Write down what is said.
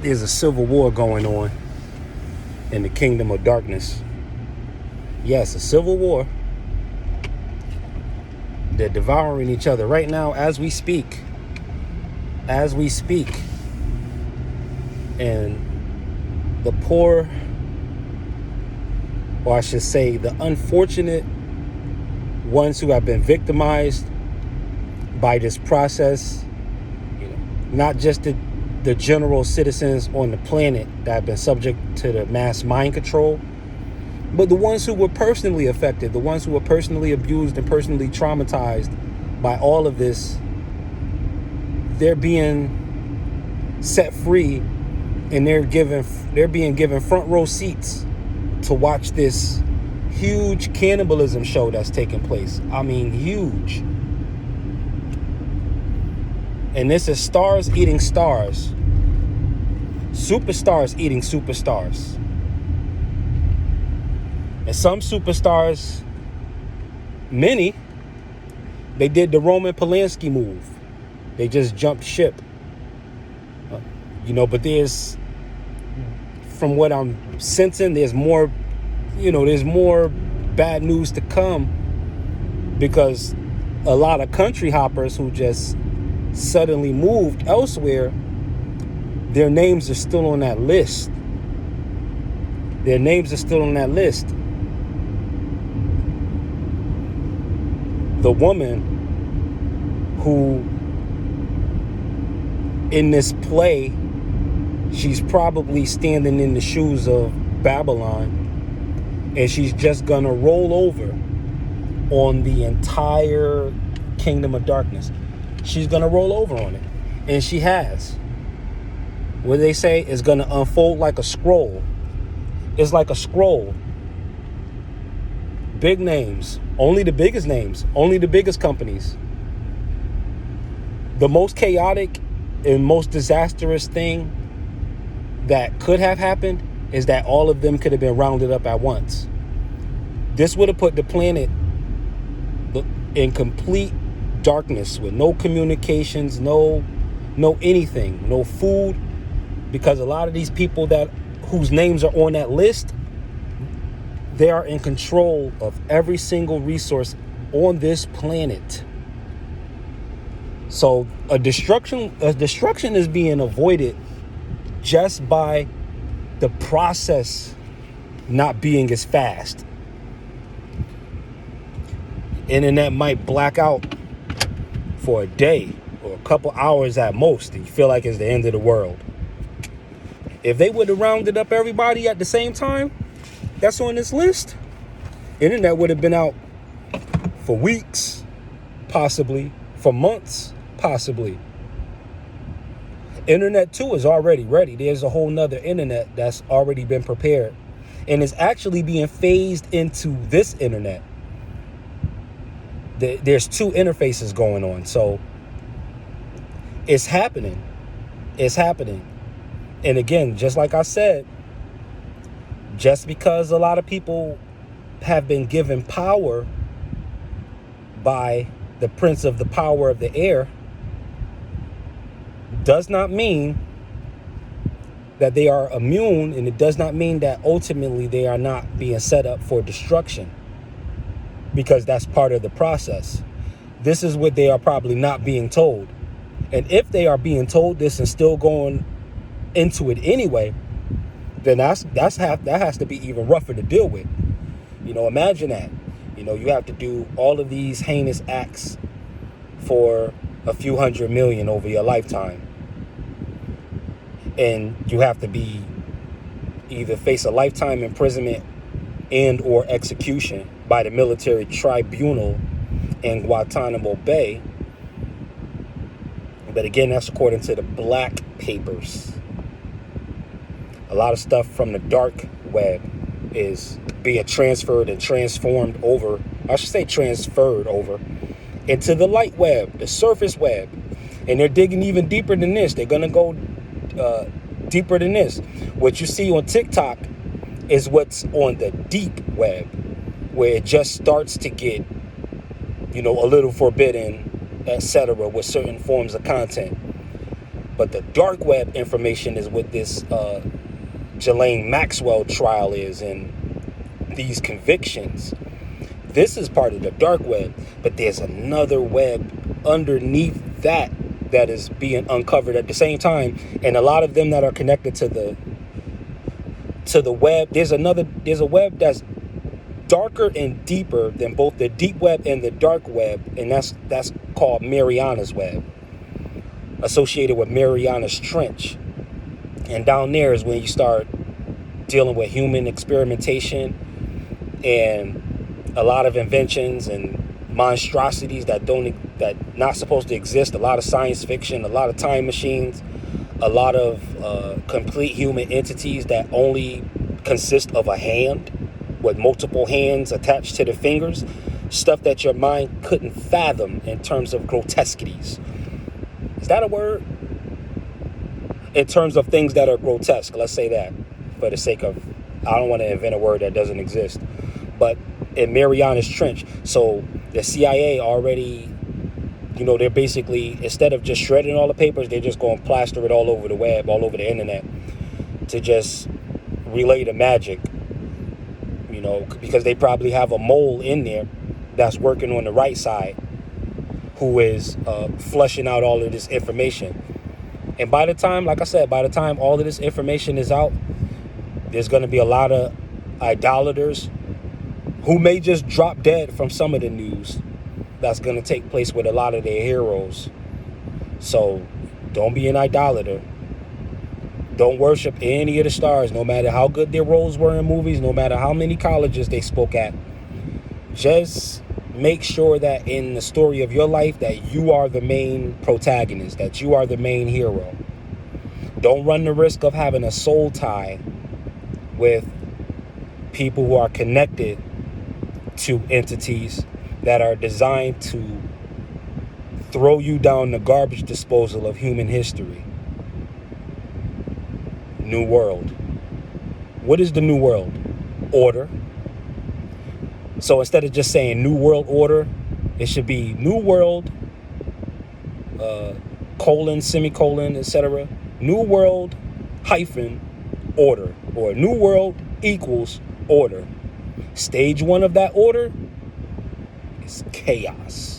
there's a civil war going on in the kingdom of darkness. Yes, a civil war. They're devouring each other right now as we speak. As we speak. And the poor, or I should say, the unfortunate ones who have been victimized by this process, not just the general citizens on the planet that have been subject to the mass mind control, but the ones who were personally affected, the ones who were personally abused and personally traumatized by all of this, they're being set free, and they're being given front row seats to watch this huge cannibalism show that's taking place. I mean, huge. And this is stars eating stars. Superstars eating superstars. And some superstars, many, they did the Roman Polanski move. They just jumped ship. But there's, from what I'm sensing, there's more bad news to come, because a lot of country hoppers who just suddenly moved elsewhere, their names are still on that list. Their names are still on that list. The woman who, in this play, she's probably standing in the shoes of Babylon, and she's just gonna roll over on the entire kingdom of darkness. She's gonna roll over on it, and she has. What they say is gonna unfold like a scroll. It's like a scroll. Big names, only the biggest names, only the biggest companies. The most chaotic and most disastrous thing that could have happened is that all of them could have been rounded up at once. This would have put the planet in complete darkness, with no communications, no anything, no food, because a lot of these people whose names are on that list, they are in control of every single resource on this planet. So a destruction is being avoided just by the process not being as fast. Internet might black out for a day or a couple hours at most, and you feel like it's the end of the world. If they would have rounded up everybody at the same time that's on this list, internet would have been out for weeks, possibly for months, possibly. Internet 2 is already ready. There's a whole nother internet that's already been prepared, and is actually being phased into this internet. There's two interfaces going on, so it's happening. It's happening. And again, just like I said, just because a lot of people have been given power by the prince of the power of the air, does not mean that they are immune, and it does not mean that ultimately they are not being set up for destruction, because that's part of the process. This is what they are probably not being told. And if they are being told this and still going into it anyway, then that has to be even rougher to deal with. Imagine that. You have to do all of these heinous acts for a few $100 million over your lifetime. And you have to be either face a lifetime imprisonment and or execution by the military tribunal in Guantanamo Bay. But again, that's according to the black papers. A lot of stuff from the dark web is being transferred and transformed over, transferred over into the light web, the surface web. And they're digging even deeper than this. They're going to go deeper than this. What you see on TikTok is what's on the deep web, where it just starts to get, a little forbidden, etc., with certain forms of content. But the dark web information is what this Ghislaine Maxwell trial is, and these convictions. This is part of the dark web, but there's another web underneath that is being uncovered at the same time. And a lot of them that are connected to the web, there's a web that's darker and deeper than both the deep web and the dark web, and that's called Mariana's Web, associated with Mariana's Trench. And down there is when you start dealing with human experimentation and a lot of inventions and monstrosities that not supposed to exist, a lot of science fiction, a lot of time machines, a lot of complete human entities that only consist of a hand with multiple hands attached to the fingers, stuff that your mind couldn't fathom in terms of grotesquities. Is that a word? In terms of things that are grotesque, let's say that, for the sake of, I don't want to invent a word that doesn't exist, but in Mariana's Trench. So the CIA already, they're basically, instead of just shredding all the papers, they're just going to plaster it all over the web, all over the internet, to just relay the magic, because they probably have a mole in there that's working on the right side who is flushing out all of this information. And by the time all of this information is out, there's going to be a lot of idolaters who may just drop dead from some of the news that's going to take place with a lot of their heroes. So don't be an idolater. Don't worship any of the stars, no matter how good their roles were in movies, no matter how many colleges they spoke at. Just make sure that in the story of your life that you are the main protagonist, that you are the main hero. Don't run the risk of having a soul tie with people who are connected to entities that are designed to throw you down the garbage disposal of human history. New World. What is the New World? Order. So instead of just saying New World Order, it should be New World, colon, semicolon, etc. New World hyphen order, or New World equals order. Stage one of that order is chaos.